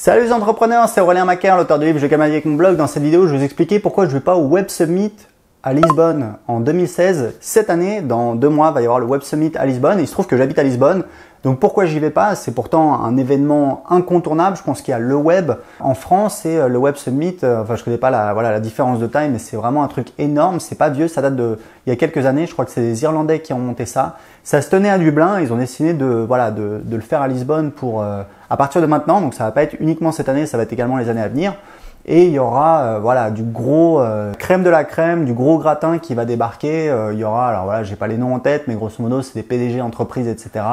Salut les entrepreneurs, c'est Aurélien Macaire, l'auteur du livre Je gagne ma vie avec mon blog. Dans cette vidéo, je vais vous expliquer pourquoi je ne vais pas au Web Summit à Lisbonne en 2016. Cette année, dans 2 mois, il va y avoir le Web Summit à Lisbonne. Et il se trouve que j'habite à Lisbonne. Donc pourquoi j'y vais pas? C'est pourtant un événement incontournable. Je pense qu'il y a le web en France et le Web Summit. Enfin, je connais pas la différence de taille, mais c'est vraiment un truc énorme. C'est pas vieux, ça date de il y a quelques années. Je crois que c'est les Irlandais qui ont monté ça. Ça se tenait à Dublin. Ils ont décidé de le faire à Lisbonne pour à partir de maintenant. Donc ça va pas être uniquement cette année, ça va être également les années à venir. Et il y aura du gros crème de la crème, du gros gratin qui va débarquer. Il y aura, alors voilà, j'ai pas les noms en tête, mais grosso modo, c'est des PDG entreprises, etc.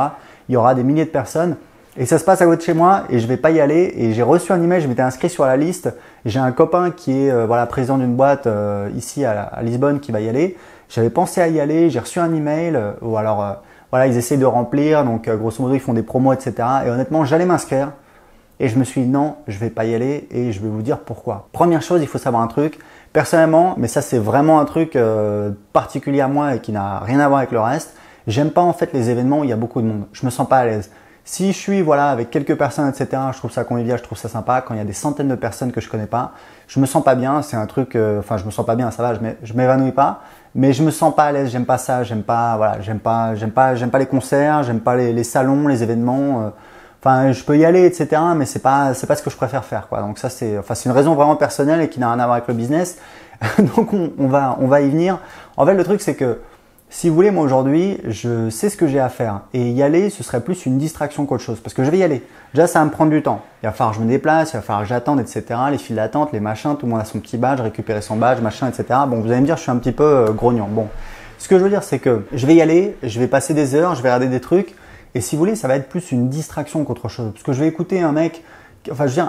Il y aura des milliers de personnes. Et ça se passe à côté de chez moi et je vais pas y aller. Et j'ai reçu un email, je m'étais inscrit sur la liste. J'ai un copain qui est président d'une boîte ici à Lisbonne qui va y aller. J'avais pensé à y aller, j'ai reçu un email ou alors ils essayent de remplir. Donc grosso modo, ils font des promos, etc. Et honnêtement, j'allais m'inscrire. Et je me suis dit non, je vais pas y aller et je vais vous dire pourquoi. Première chose, il faut savoir un truc. Personnellement, mais ça c'est vraiment un truc particulier à moi et qui n'a rien à voir avec le reste. J'aime pas en fait les événements où il y a beaucoup de monde. Je me sens pas à l'aise. Si je suis avec quelques personnes, etc., je trouve ça convivial, je trouve ça sympa. Quand il y a des centaines de personnes que je connais pas, je me sens pas bien. C'est un truc, je me sens pas bien, ça va, je m'évanouis pas, mais je me sens pas à l'aise. J'aime pas ça, j'aime pas les concerts, j'aime pas les salons, les événements. Je peux y aller, etc., mais c'est pas ce que je préfère faire, quoi. Donc ça, c'est une raison vraiment personnelle et qui n'a rien à voir avec le business. Donc on va y venir. En fait, le truc, c'est que si vous voulez, moi aujourd'hui, je sais ce que j'ai à faire et y aller, ce serait plus une distraction qu'autre chose parce que je vais y aller. Déjà, ça va me prendre du temps. Il va falloir que je me déplace, il va falloir que j'attende, etc. Les files d'attente, les machins, tout le monde a son petit badge, récupérer son badge, machin, etc. Bon, vous allez me dire, je suis un petit peu grognon. Bon, ce que je veux dire, c'est que je vais y aller, je vais passer des heures, je vais regarder des trucs. Et si vous voulez, ça va être plus une distraction qu'autre chose. Parce que je vais écouter un mec,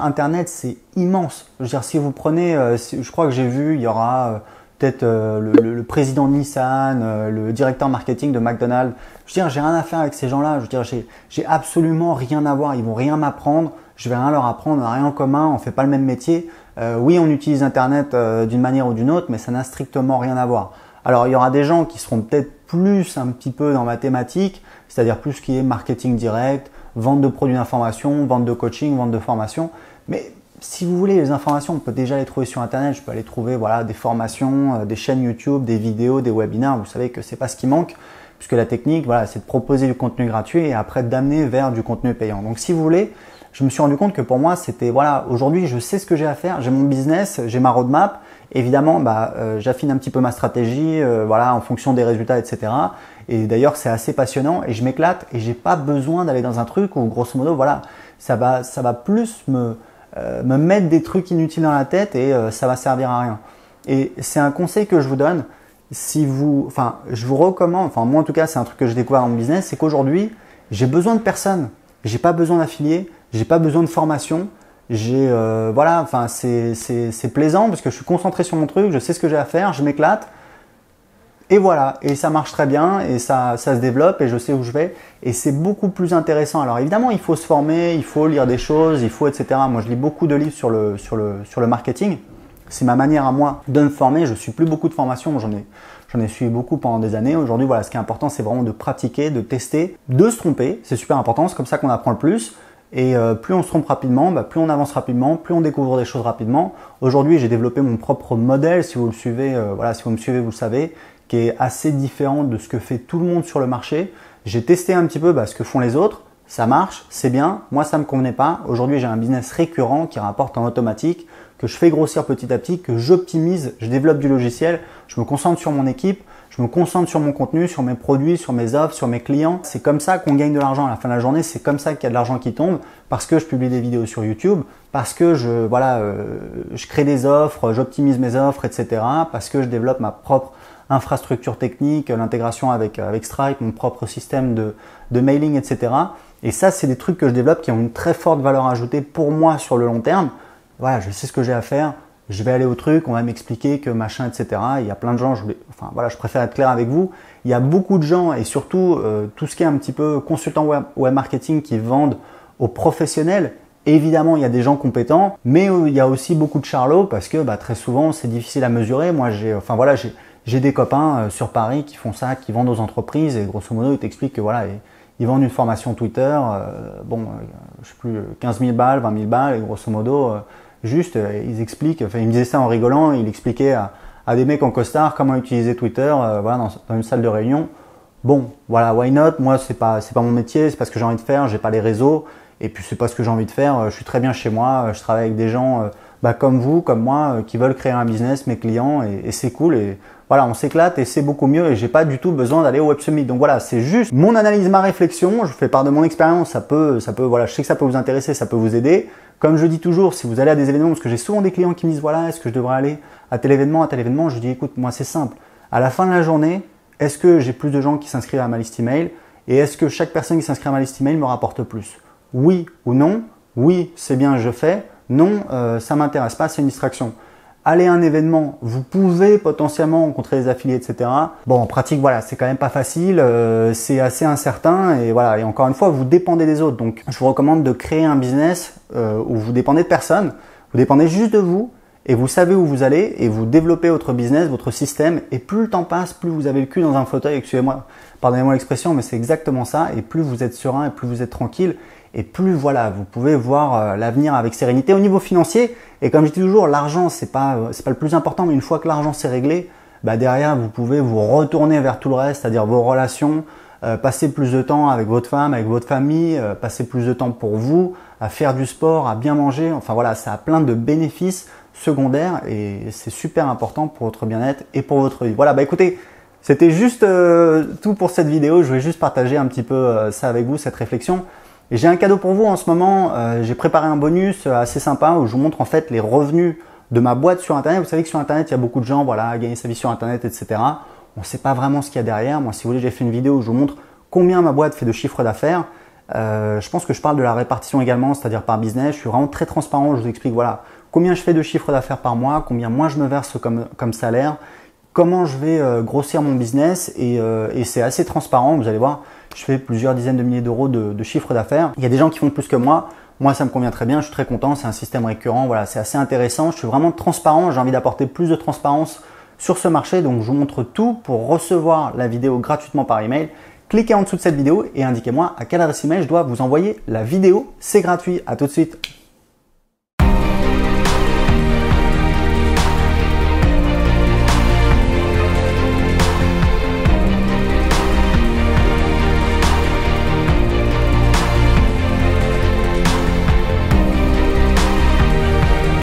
Internet, c'est immense. Je veux dire, si vous prenez, je crois que j'ai vu, il y aura peut-être le président de Nissan, le directeur marketing de McDonald's. Je veux dire, j'ai rien à faire avec ces gens-là. Je veux dire, j'ai absolument rien à voir. Ils vont rien m'apprendre. Je vais rien leur apprendre. On n'a rien en commun. On fait pas le même métier. Oui, on utilise Internet d'une manière ou d'une autre, mais ça n'a strictement rien à voir. Alors, il y aura des gens qui seront peut-être plus un petit peu dans ma thématique, c'est-à-dire plus ce qui est marketing direct, vente de produits d'information, vente de coaching, vente de formation. Mais si vous voulez, les informations, on peut déjà les trouver sur Internet. Je peux aller trouver des formations, des chaînes YouTube, des vidéos, des webinaires. Vous savez que c'est pas ce qui manque, puisque la technique, c'est de proposer du contenu gratuit et après d'amener vers du contenu payant. Donc, si vous voulez, je me suis rendu compte que pour moi, c'était aujourd'hui, je sais ce que j'ai à faire. J'ai mon business, j'ai ma roadmap. Évidemment, j'affine un petit peu ma stratégie, en fonction des résultats, etc. Et d'ailleurs, c'est assez passionnant et je m'éclate et j'ai pas besoin d'aller dans un truc où, grosso modo, ça va plus me mettre des trucs inutiles dans la tête et ça va servir à rien. Et c'est un conseil que je vous donne. Je vous recommande, moi en tout cas, c'est un truc que j'ai découvert dans mon business, c'est qu'aujourd'hui, j'ai besoin de personne. J'ai pas besoin d'affiliés, j'ai pas besoin de formation. C'est plaisant parce que je suis concentré sur mon truc, je sais ce que j'ai à faire, je m'éclate. Et voilà, et ça marche très bien et ça se développe et je sais où je vais et c'est beaucoup plus intéressant. Alors évidemment, il faut se former, il faut lire des choses, etc. Moi, je lis beaucoup de livres sur le marketing. C'est ma manière à moi de me former. Je suis plus beaucoup de formations, j'en ai suivi beaucoup pendant des années. Aujourd'hui, ce qui est important, c'est vraiment de pratiquer, de tester, de se tromper. C'est super important, c'est comme ça qu'on apprend le plus. Et plus on se trompe rapidement, plus on avance rapidement, plus on découvre des choses rapidement. Aujourd'hui, j'ai développé mon propre modèle, si vous le suivez, si vous me suivez, vous le savez, qui est assez différent de ce que fait tout le monde sur le marché. J'ai testé un petit peu ce que font les autres, ça marche, c'est bien, moi ça me convenait pas. Aujourd'hui, j'ai un business récurrent qui rapporte en automatique, que je fais grossir petit à petit, que j'optimise, je développe du logiciel, je me concentre sur mon équipe, je me concentre sur mon contenu, sur mes produits, sur mes offres, sur mes clients. C'est comme ça qu'on gagne de l'argent à la fin de la journée. C'est comme ça qu'il y a de l'argent qui tombe parce que je publie des vidéos sur YouTube, parce que je crée des offres, j'optimise mes offres, etc. Parce que je développe ma propre infrastructure technique, l'intégration avec Stripe, mon propre système de mailing, etc. Et ça, c'est des trucs que je développe qui ont une très forte valeur ajoutée pour moi sur le long terme. Je sais ce que j'ai à faire. Je vais aller au truc, on va m'expliquer que machin, etc. Il y a plein de gens, je préfère être clair avec vous. Il y a beaucoup de gens et surtout tout ce qui est un petit peu consultant web marketing qui vendent aux professionnels. Évidemment, il y a des gens compétents, mais il y a aussi beaucoup de charlots parce que très souvent, c'est difficile à mesurer. Moi, j'ai des copains sur Paris qui font ça, qui vendent aux entreprises et grosso modo, ils t'expliquent que ils vendent une formation Twitter, je sais plus, 15 000 balles, 20 000 balles, et grosso modo, ils expliquent, enfin, ils me disaient ça en rigolant, il expliquait à des mecs en costard comment utiliser Twitter, voilà, dans une salle de réunion. Bon, voilà, why not? Moi, c'est pas mon métier, c'est pas ce que j'ai envie de faire, j'ai pas les réseaux, et puis c'est pas ce que j'ai envie de faire. Je suis très bien chez moi, je travaille avec des gens comme vous, comme moi, qui veulent créer un business, mes clients, et c'est cool. Et voilà, on s'éclate et c'est beaucoup mieux. Et j'ai pas du tout besoin d'aller au Web Summit. Donc voilà, c'est juste mon analyse, ma réflexion. Je fais part de mon expérience. Ça peut, voilà, je sais que ça peut vous intéresser, ça peut vous aider. Comme je dis toujours, si vous allez à des événements, parce que j'ai souvent des clients qui me disent voilà, est-ce que je devrais aller à tel événement, je dis écoute, moi c'est simple. À la fin de la journée, est-ce que j'ai plus de gens qui s'inscrivent à ma liste email et est-ce que chaque personne qui s'inscrit à ma liste email me rapporte plus? Oui ou non? Oui, c'est bien, je fais. Non, ça m'intéresse pas, c'est une distraction. Aller à un événement, vous pouvez potentiellement rencontrer des affiliés, etc. Bon, en pratique, voilà, c'est quand même pas facile, c'est assez incertain et voilà. Et encore une fois, vous dépendez des autres. Donc, je vous recommande de créer un business où vous dépendez de personne, vous dépendez juste de vous et vous savez où vous allez et vous développez votre business, votre système. Et plus le temps passe, plus vous avez le cul dans un fauteuil. Excusez-moi, pardonnez-moi l'expression, mais c'est exactement ça. Et plus vous êtes serein et plus vous êtes tranquille. Et plus voilà, vous pouvez voir l'avenir avec sérénité au niveau financier. Et comme je dis toujours, l'argent c'est pas le plus important, mais une fois que l'argent s'est réglé, derrière vous pouvez vous retourner vers tout le reste, c'est-à-dire vos relations, passer plus de temps avec votre femme, avec votre famille, passer plus de temps pour vous, à faire du sport, à bien manger. Enfin voilà, ça a plein de bénéfices secondaires et c'est super important pour votre bien-être et pour votre vie. Voilà, écoutez, c'était juste tout pour cette vidéo. Je voulais juste partager un petit peu ça avec vous, cette réflexion. Et j'ai un cadeau pour vous en ce moment, j'ai préparé un bonus assez sympa où je vous montre en fait les revenus de ma boîte sur Internet. Vous savez que sur Internet, il y a beaucoup de gens, voilà, gagner sa vie sur Internet, etc. On ne sait pas vraiment ce qu'il y a derrière. Moi, si vous voulez, j'ai fait une vidéo où je vous montre combien ma boîte fait de chiffre d'affaires. Je pense que je parle de la répartition également, c'est-à-dire par business. Je suis vraiment très transparent, je vous explique voilà combien je fais de chiffre d'affaires par mois, combien moi je me verse comme salaire, comment je vais grossir mon business et c'est assez transparent, vous allez voir. Je fais plusieurs dizaines de milliers d'euros de chiffre d'affaires. Il y a des gens qui font plus que moi. Moi, ça me convient très bien. Je suis très content. C'est un système récurrent. Voilà, c'est assez intéressant. Je suis vraiment transparent. J'ai envie d'apporter plus de transparence sur ce marché. Donc, je vous montre tout pour recevoir la vidéo gratuitement par email. Cliquez en dessous de cette vidéo et indiquez-moi à quelle adresse email je dois vous envoyer la vidéo. C'est gratuit. À tout de suite.